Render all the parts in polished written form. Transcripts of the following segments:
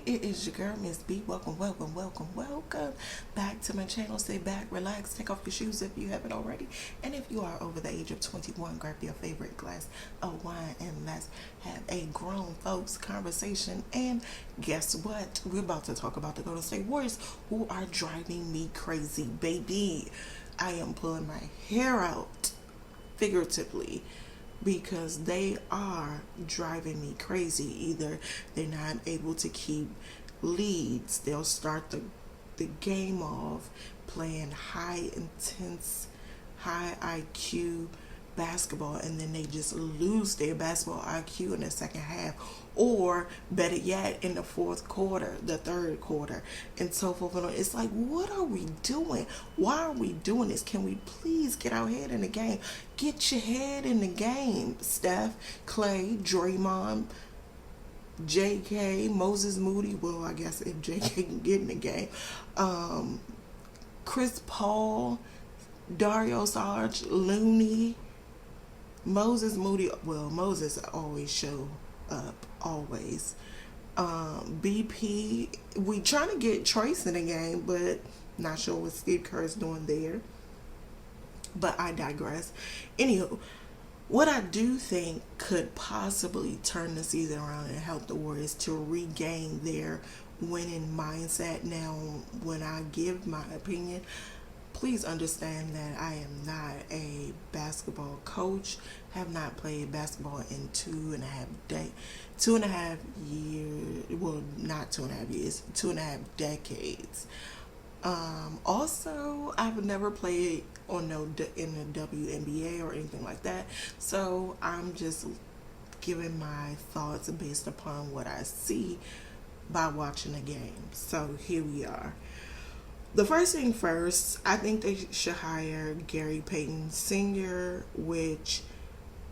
it is your girl, Miss B. Welcome back to my channel. Stay back, relax, take off your shoes if you haven't already. And if you are over the age of 21, grab your favorite glass of wine and let's have a grown folks conversation. And guess what? We're about to talk about the Golden State Warriors, who are driving me crazy, baby. I am pulling my hair out, figuratively, because they are driving me crazy. Either they're not able to keep leads, they'll start the game off playing high intense, high IQ basketball, and then they just lose their basketball IQ in the second half, or better yet, in the fourth quarter, the third quarter, and so forth and on. It's like, what are we doing? Why are we doing this? Can we please get our head in the game? Get your head in the game, Steph, Clay, Draymond, JK, Moses Moody. Well, I guess if JK can get in the game, Chris Paul, Dario Sarge, Looney, Moses Moody. Well, Moses always show up, always. BP, we trying to get Trace in the game, but not sure what Steve Kerr is doing there. But I digress. Anywho, what I do think could possibly turn the season around and help the Warriors to regain their winning mindset. Now, when I give my opinion, please understand that I am not a basketball coach. Have not played basketball in 2.5 years. Well, not 2.5 years, 2.5 decades. Also, I've never played in the WNBA or anything like that. So I'm just giving my thoughts based upon what I see by watching the game. So here we are. The first thing first, I think they should hire Gary Payton Sr., which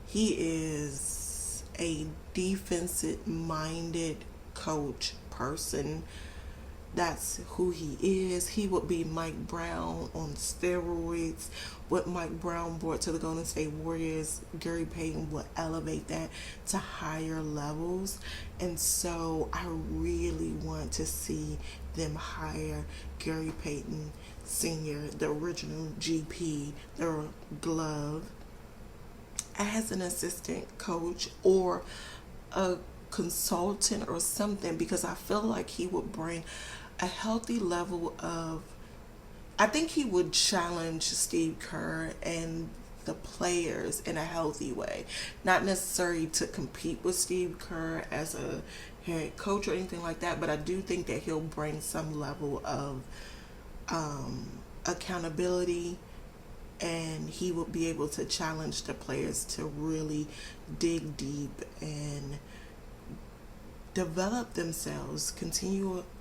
he is a defensive-minded coach person. That's who he is. He would be Mike Brown on steroids. What Mike Brown brought to the Golden State Warriors, Gary Payton would elevate that to higher levels. And so I really want to see them hire Gary Payton Sr., the original GP, the glove, as an assistant coach or a consultant or something, because I feel like he would bring a healthy level of, I think he would challenge Steve Kerr and the players in a healthy way, not necessarily to compete with Steve Kerr as a head coach or anything like that, but I do think that he'll bring some level of accountability, and he will be able to challenge the players to really dig deep and develop themselves,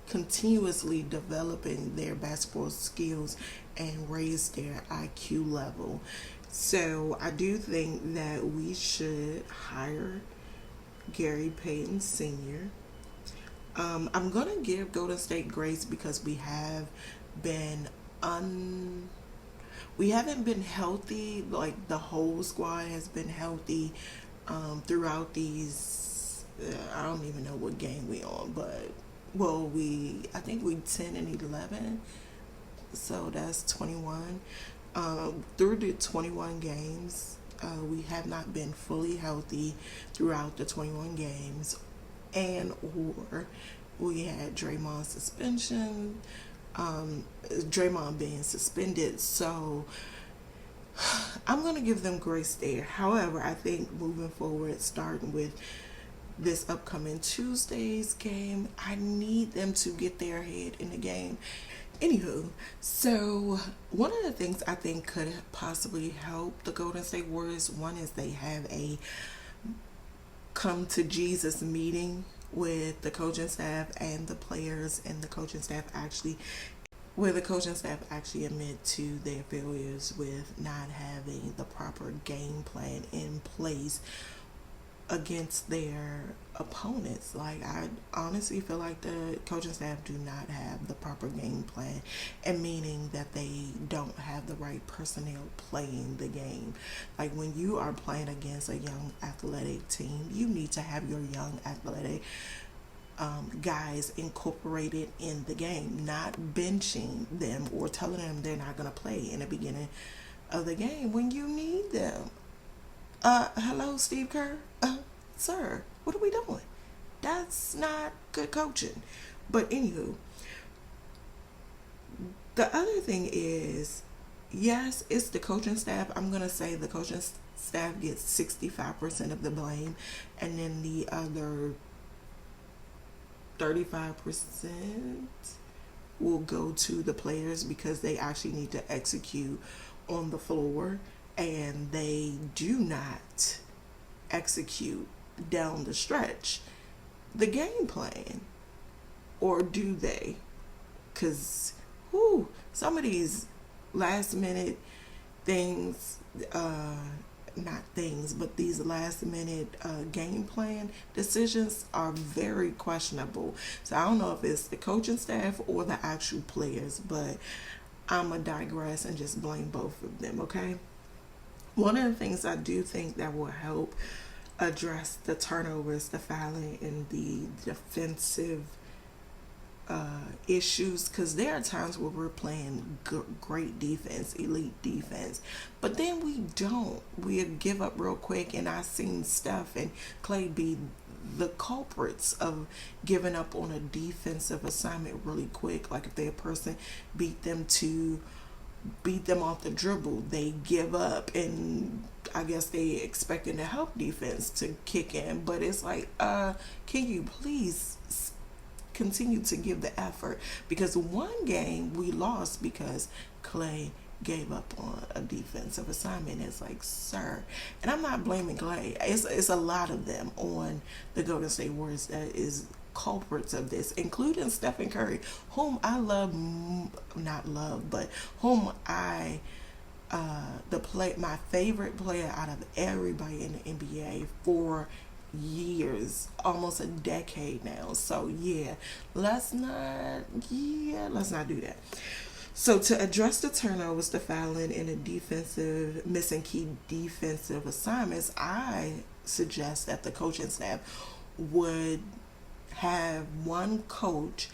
continuously developing their basketball skills and raise their IQ level. So I do think that we should hire Gary Payton Sr. I'm gonna give Golden State grace because we have been we haven't been healthy. Like, the whole squad has been healthy throughout these. I don't even know what game we on, but I think we 10 and 11, so that's 21. Through the 21 games, we have not been fully healthy throughout the 21 games, or we had Draymond suspension, Draymond being suspended. So I'm going to give them grace there. However, I think moving forward, starting with this upcoming Tuesday's game, I need them to get their head in the game. Anywho, so one of the things I think could possibly help the Golden State Warriors, one is they have a come to Jesus meeting with the coaching staff and the players, and the coaching staff actually admit to their failures with not having the proper game plan in place against their opponents. Like, I honestly feel like the coaching staff do not have the proper game plan, and meaning that they don't have the right personnel playing the game. Like, when you are playing against a young athletic team, you need to have your young athletic guys incorporated in the game, not benching them or telling them they're not going to play in the beginning of the game when you need them. Hello, Steve Kerr. Sir, what are we doing? That's not good coaching. But anywho, the other thing is, yes, it's the coaching staff. I'm going to say the coaching staff gets 65% of the blame, and then the other 35% will go to the players because they actually need to execute on the floor, and they do not execute down the stretch the game plan. Or do they? Because some of these last minute things, not things, but these last minute game plan decisions are very questionable. So I don't know if it's the coaching staff or the actual players, but I'm going to digress and just blame both of them, okay? One of the things I do think that will help address the turnovers, the fouling, and the defensive issues, because there are times where we're playing great defense, elite defense, but then we give up real quick. And I've seen Steph and Clay be the culprits of giving up on a defensive assignment really quick. Like if their person beat them off the dribble, they give up, and I guess they expecting the help defense to kick in, but it's like, can you please continue to give the effort? Because one game we lost because Clay gave up on a defensive assignment. It's like, sir, and I'm not blaming Clay. It's a lot of them on the Golden State Warriors that is culprits of this, including Stephen Curry, whom I my favorite player out of everybody in the NBA for years, almost a decade now. So let's not do that. So to address the turnovers, the fouling, and the missing key defensive assignments, I suggest that the coaching staff would have one coach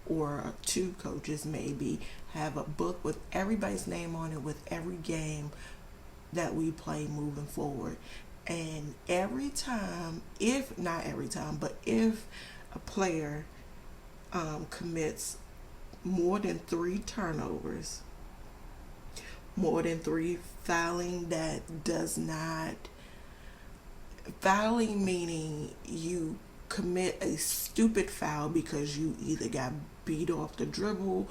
or two coaches maybe have a book with everybody's name on it with every game that we play moving forward. And every time, if not every time, but if a player commits more than 3 turnovers, more than 3 fouling meaning you commit a stupid foul because you either got beat off the dribble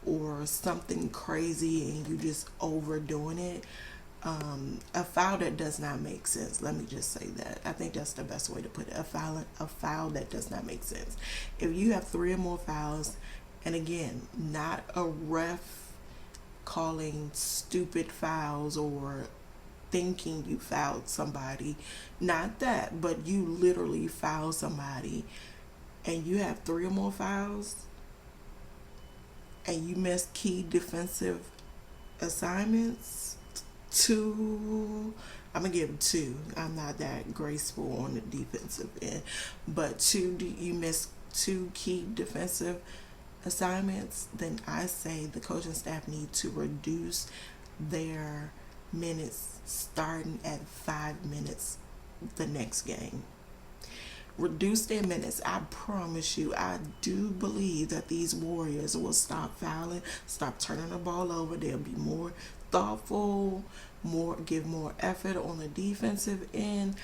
or something crazy and you just overdoing it. A foul that does not make sense. Let me just say that. I think that's the best way to put it. A foul that does not make sense. If you have 3 or more fouls, and again, not a ref calling stupid fouls or thinking you fouled somebody, not that, but you literally fouled somebody, and you have 3 or more fouls, and you miss key defensive assignments, 2, I'm gonna give them 2. I'm not that graceful on the defensive end, but 2, you miss 2 key defensive assignments, then I say the coaching staff need to reduce their minutes starting at 5 minutes the next game. Reduce their minutes. I promise you, I do believe that these Warriors will stop fouling, stop turning the ball over. They'll be more thoughtful, give more effort on the defensive end,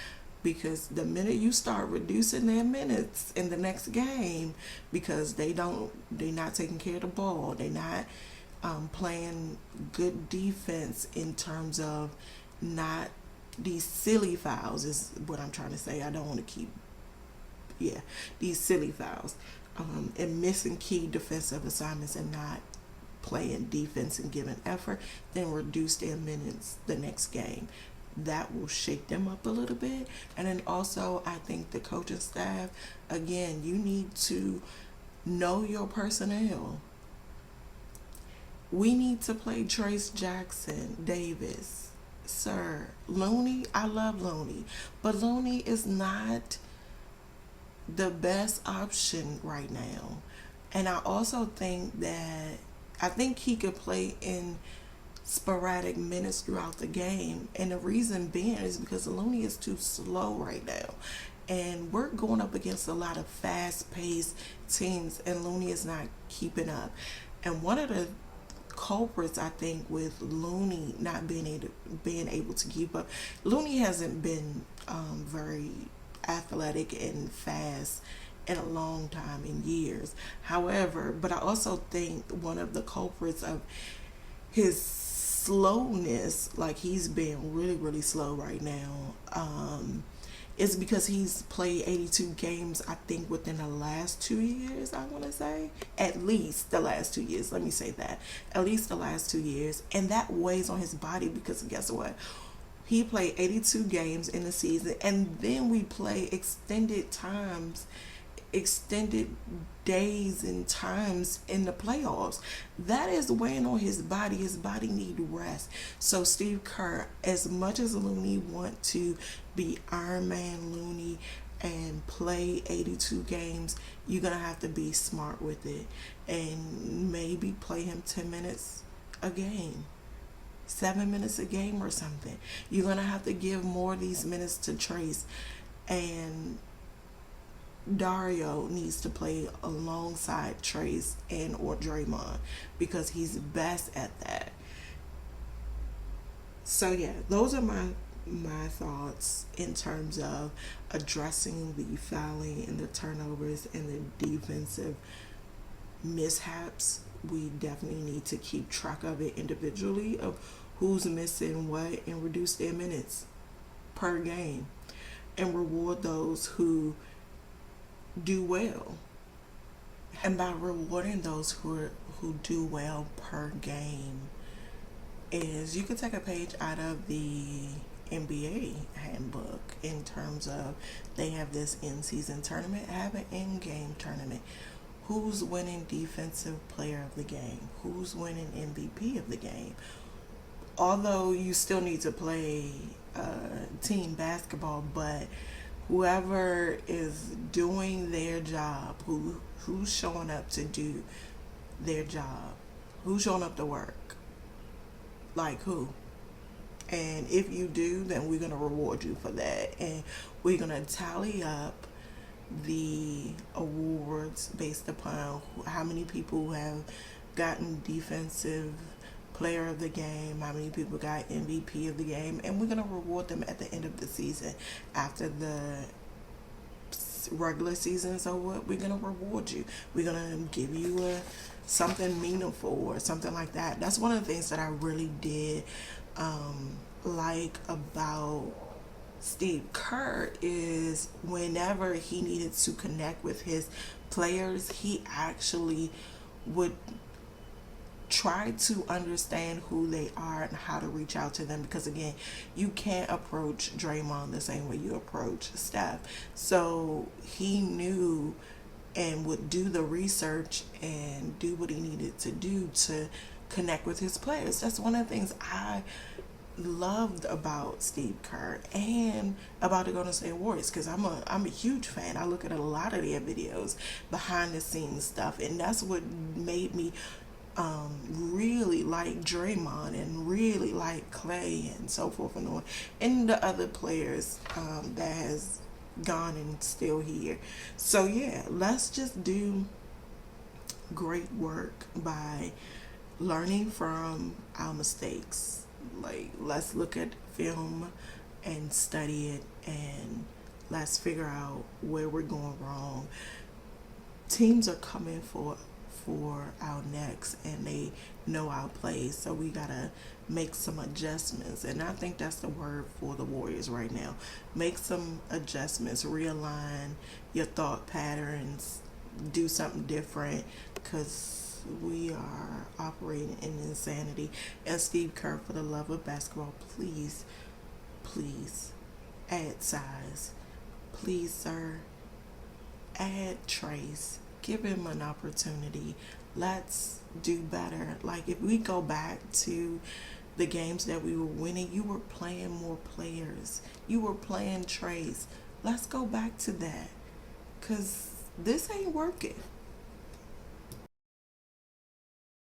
because the minute you start reducing their minutes in the next game because they're not taking care of the ball, they're not playing good defense in terms of not these silly fouls is what I'm trying to say. I don't want to keep these silly fouls and missing key defensive assignments and not playing defense and giving effort, then reduce their minutes the next game. That will shake them up a little bit. And then also, I think the coaching staff, again, you need to know your personnel. We need to play Trace Jackson Davis. Sir, Looney, I love Looney, but Looney is not the best option right now. And I also think that I think he could play in sporadic minutes throughout the game. And the reason being is because Looney is too slow right now. And we're going up against a lot of fast paced teams, and Looney is not keeping up. And one of the culprits, I think, with Looney not being able to keep up, Looney hasn't been very athletic and fast in a long time, in years. However, but I also think one of the culprits of his slowness, like he's been really, really slow right now, is because he's played 82 games, I think, within the last 2 years, I want to say. At least the last 2 years. Let me say that. At least the last 2 years. And that weighs on his body because guess what? He played 82 games in the season, and then we play extended days and times in the playoffs. That is weighing on his body. His body need rest. So Steve Kerr, as much as Looney want to be Iron Man Looney and play 82 games, you're going to have to be smart with it and maybe play him 10 minutes a game, 7 minutes a game or something. You're going to have to give more of these minutes to Trace, and Dario needs to play alongside Trace and or Draymond because he's best at that. So yeah, those are my thoughts in terms of addressing the fouling and the turnovers and the defensive mishaps. We definitely need to keep track of it individually, of who's missing what, and reduce their minutes per game and reward those who do well. And by rewarding those who do well per game is you can take a page out of the NBA handbook in terms of they have this in-season tournament, have an in-game tournament. Who's winning defensive player of the game? Who's winning MVP of the game? Although you still need to play team basketball, but whoever is doing their job, who's showing up to do their job, who's showing up to work, like who? And if you do, then we're going to reward you for that, and we're going to tally up the awards based upon how many people have gotten defensive player of the game, how many people got MVP of the game, and we're going to reward them at the end of the season. After the regular season is over, we're going to reward you. We're going to give you something meaningful or something like that. That's one of the things that I really did like about Steve Kerr is whenever he needed to connect with his players, he actually would try to understand who they are and how to reach out to them, because again, you can't approach Draymond the same way you approach Steph. So he knew and would do the research and do what he needed to do to connect with his players. That's one of the things I loved about Steve Kerr and about the Golden State Warriors, because I'm a huge fan. I look at a lot of their videos, behind the scenes stuff, and that's what made me really like Draymond and really like Clay and so forth and on, and the other players that has gone and still here. So yeah, let's just do great work by learning from our mistakes. Like, let's look at film and study it, and let's figure out where we're going wrong. Teams are coming for our necks, and they know our plays, so we gotta make some adjustments. And I think that's the word for the Warriors right now. Make some adjustments, realign your thought patterns, do something different, because we are operating in insanity. And Steve Kerr, for the love of basketball, please add size. Please, sir, add Trace. Give him an opportunity. Let's do better. Like, if we go back to the games that we were winning, you were playing more players. You were playing Trace. Let's go back to that. because this ain't working.